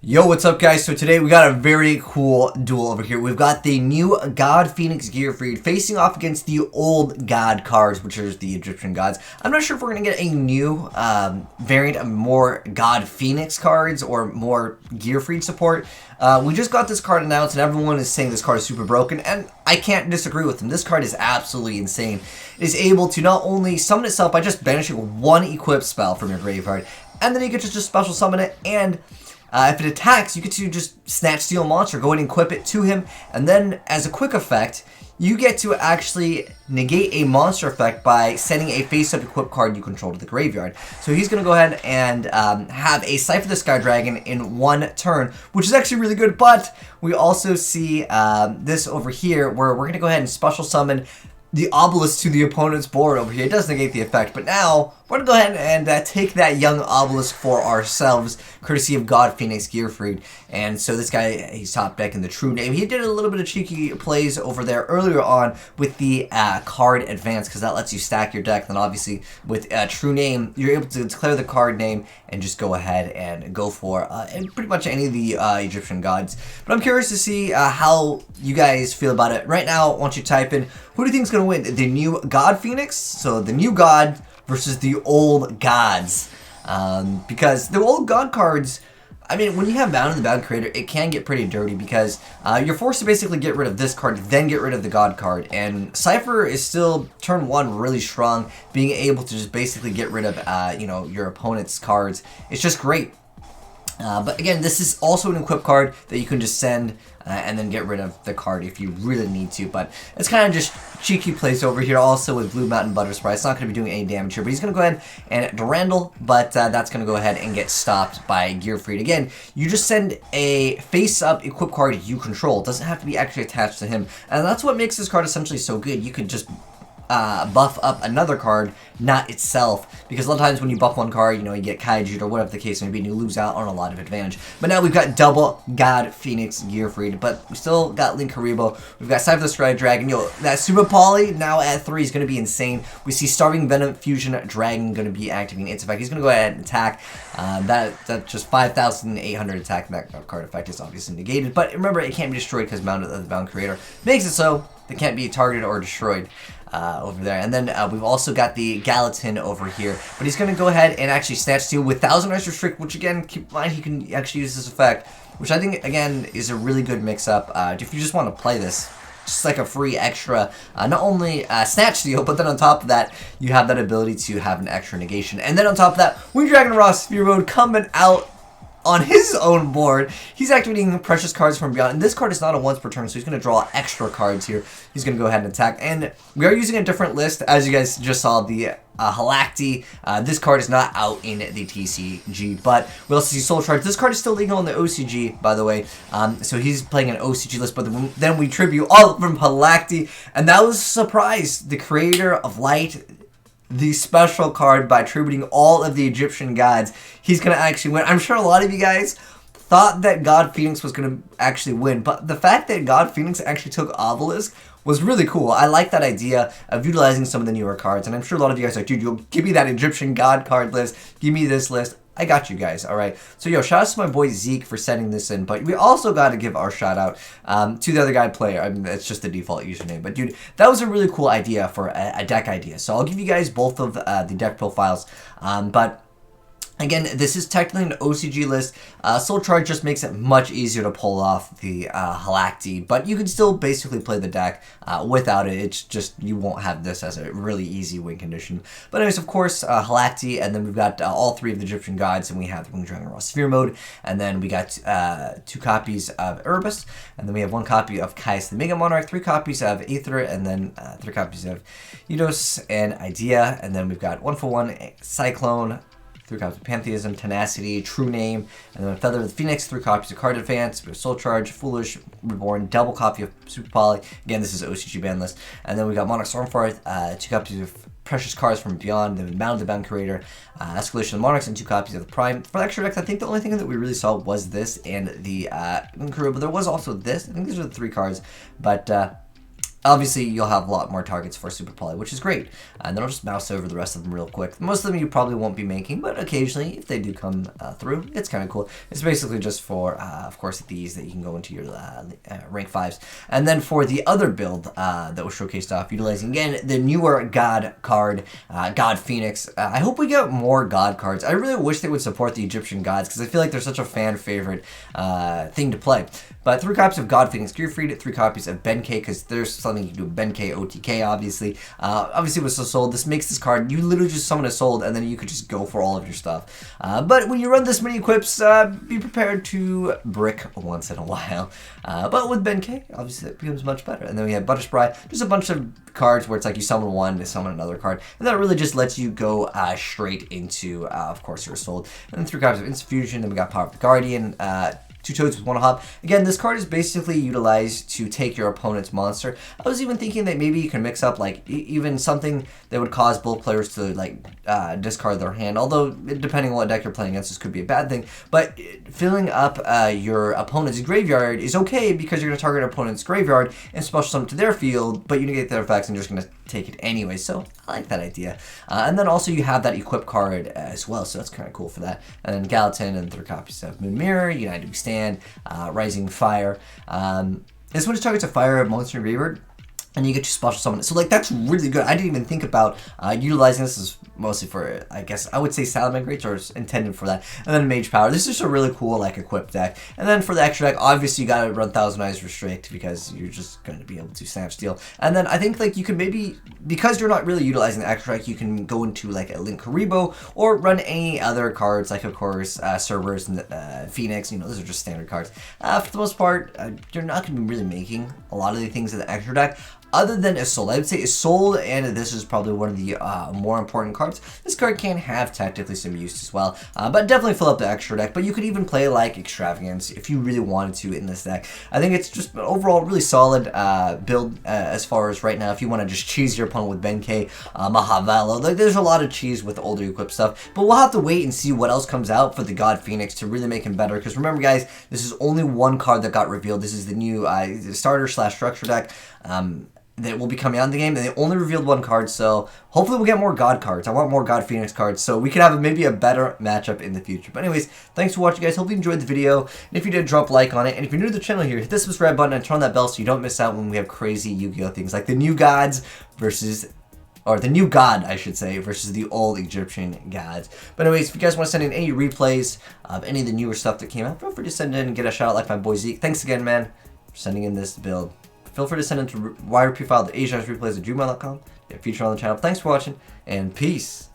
Yo, what's up guys? So today we got a very cool duel over here. We've got the new God Phoenix Gearfried facing off against the old God cards, which are the Egyptian gods. I'm not sure if we're going to get a new variant of more God Phoenix cards or more Gearfried support. We just got this card announced and everyone is saying this card is super broken, and I can't disagree with them. This card is absolutely insane. It is able to not only summon itself by just banishing one equip spell from your graveyard, and then you get to just special summon it, and if it attacks, you get to just snatch steal a monster, go ahead and equip it to him, and then as a quick effect, you get to actually negate a monster effect by sending a face-up equip card you control to the graveyard. So he's going to go ahead and have a Cypher the Sky Dragon in one turn, which is actually really good, but we also see this over here where we're going to go ahead and special summon the obelisk to the opponent's board over here. It does negate the effect, but now we're going to go ahead and take that young obelisk for ourselves, courtesy of God Phoenix Gearfried. And so this guy, he's top deck in the True Name. He did a little bit of cheeky plays over there earlier on with the card advance, because that lets you stack your deck. Then obviously with True Name, you're able to declare the card name and just go ahead and go for and pretty much any of the Egyptian gods. But I'm curious to see how you guys feel about it. Right now, I want you to type in, who do you think is going to win? The new God Phoenix? So the new God versus the old gods. Because the old god cards, I mean, when you have Bound in the Bound Creator, it can get pretty dirty because you're forced to basically get rid of this card, then get rid of the god card. And Cypher is still, turn one, really strong, being able to just basically get rid of, you know, your opponent's cards. It's just great. But again, this is also an equip card that you can just send and then get rid of the card if you really need to. But it's kind of just cheeky plays over here also with Blue Mountain Butterspray. It's not going to be doing any damage here, but he's going to go ahead and Durandal, but that's going to go ahead and get stopped by Gearfried. Again, you just send a face-up equip card you control. It doesn't have to be actually attached to him. And that's what makes this card essentially so good. You can just buff up another card, not itself, because a lot of times when you buff one card, you know, you get Kaiju or whatever the case may be, and you lose out on a lot of advantage. But now we've got double God Phoenix Gearfried, but we still got Link Haribo. We've got Cypher the Sky Dragon. Yo, that Super Poly now at 3 is going to be insane. We see Starving Venom Fusion Dragon going to be activating its effect. He's going to go ahead and attack. That just 5,800 attack. That card effect is obviously negated, but remember, it can't be destroyed because Bound of the Bound Creator makes it so they can't be targeted or destroyed. Over there. And then we've also got the Gallatin over here. But he's going to go ahead and actually Snatch Steal with 1,000 Ice Restrict, which again, keep in mind, he can actually use this effect, which I think, again, is a really good mix-up. If you just want to play this, just like a free extra, not only Snatch Steal, but then on top of that, you have that ability to have an extra negation. And then on top of that, YGOPRO Raw Sphere Mode coming out on his own board. He's activating Precious Cards from Beyond, and this card is not a once per turn, so he's going to draw extra cards here. He's going to go ahead and attack, and we are using a different list, as you guys just saw, the Halakti. This card is not out in the TCG, but we also see Soul Charge. This card is still legal in the OCG, by the way, so he's playing an OCG list, but then we tribute all from Halakti, and that was a surprise. The creator of Light, the special card, by tributing all of the Egyptian gods, he's going to actually win. I'm sure a lot of you guys thought that God Phoenix was going to actually win, but the fact that God Phoenix actually took Obelisk was really cool. I like that idea of utilizing some of the newer cards, and I'm sure a lot of you guys are like, dude, you'll give me that Egyptian god card list, give me this list. I got you guys, alright? So, yo, shout out to my boy Zeke for sending this in, but we also got to give our shout out to the other guy player. I mean, it's just the default username, but dude, that was a really cool idea for a deck idea. So I'll give you guys both of the deck profiles, but again, this is technically an OCG list. Soul Charge just makes it much easier to pull off the Halakti, but you can still basically play the deck without it. It's just you won't have this as a really easy win condition. But anyways, of course, Halakti, and then we've got all 3 of the Egyptian gods, and we have the YGOPRO Raw Sphere Mode, and then we got 2 copies of Erebus, and then we have 1 copy of Caius the Mega Monarch, 3 copies of Aether, and then 3 copies of Yugioh and Idea, and then we've got 1-for-1 Cyclone, 3 copies of Pantheism, Tenacity, True Name, and then Feather of the Phoenix, 3 copies of Card Advance, we have Soul Charge, Foolish, Reborn, double copy of Super Poly. Again, this is OCG ban list. And then we got Monarch Stormforth, 2 copies of Precious Cards from Beyond, the Bound of the Bound Creator, Escalation of the Monarchs, and 2 copies of the Prime. For the extra decks, I think the only thing that we really saw was this and the Crew, but there was also this. I think these are the 3 cards, but Obviously, you'll have a lot more targets for Super Poly, which is great. And then I'll just mouse over the rest of them real quick. Most of them you probably won't be making, but occasionally, if they do come through, it's kind of cool. It's basically just for, of course, these that you can go into your rank 5s. And then for the other build that was showcased off, utilizing, again, the newer God card, God Phoenix. I hope we get more God cards. I really wish they would support the Egyptian gods, because I feel like they're such a fan favorite thing to play. But 3 copies of God Phoenix Gear Freed, 3 copies of Benkei, because there's something you can do with Benkei, OTK, obviously. Obviously, it was sold. This makes this card, you literally just summon a sold, and then you could just go for all of your stuff. But when you run this many equips, be prepared to brick once in a while. But with Benkei, obviously, it becomes much better. And then we have Butter Spry, just a bunch of cards where it's like you summon one to summon another card, and that really just lets you go straight into, of course, your sold. And then 3 copies of Instant Fusion, then we got Power of the Guardian, 2 Toads with 1 hop. Again, this card is basically utilized to take your opponent's monster. I was even thinking that maybe you can mix up like even something that would cause both players to like discard their hand. Although depending on what deck you're playing against, this could be a bad thing. But filling up your opponent's graveyard is okay because you're going to target your opponent's graveyard and special summon to their field, but you negate their effects and you're just going to take it anyway. So I like that idea. And then also you have that equip card as well, so that's kind of cool for that. And then Gallatin and 3 copies of Moon Mirror, United We Stand, Rising Fire. This one just targets a fire monster graveyard, and you get to special summon it. So like that's really good. I didn't even think about utilizing this as mostly for, I guess I would say Salamangreats, or it's intended for that. And then Mage Power. This is just a really cool like equip deck. And then for the extra deck, obviously you gotta run Thousand Eyes Restrict because you're just going to be able to Snatch Steal. And then I think like you could maybe, because you're not really utilizing the extra deck, you can go into like a Link Karibo or run any other cards like of course Cerberus and Phoenix. You know, those are just standard cards. For the most part, you're not going to be really making a lot of the things in the extra deck. Other than Isolde, I would say Isolde, and this is probably one of the more important cards. This card can have technically some use as well, but definitely fill up the extra deck. But you could even play like Extravagance if you really wanted to in this deck. I think it's just overall really solid build as far as right now. If you want to just cheese your opponent with Benkei, Mahavalo, like there's a lot of cheese with older equip stuff. But we'll have to wait and see what else comes out for the God Phoenix to really make him better. Because remember, guys, this is only one card that got revealed. This is the new starter/structure deck. That will be coming out in the game, and they only revealed 1 card, so hopefully we'll get more God cards. I want more God Phoenix cards, so we could have maybe a better matchup in the future. But anyways, thanks for watching, guys. Hope you enjoyed the video, and if you did, drop a like on it, and if you're new to the channel here, hit the subscribe button and turn on that bell so you don't miss out when we have crazy Yu-Gi-Oh things, like the new gods versus, or the new god, I should say, versus the old Egyptian gods. But anyways, if you guys want to send in any replays of any of the newer stuff that came out, feel free to send in and get a shout out like my boy Zeke. Thanks again, man, for sending in this build. Feel free to send it to YGOPRO, the AzneyesReplays@gmail.com. Get featured on the channel. Thanks for watching, and peace.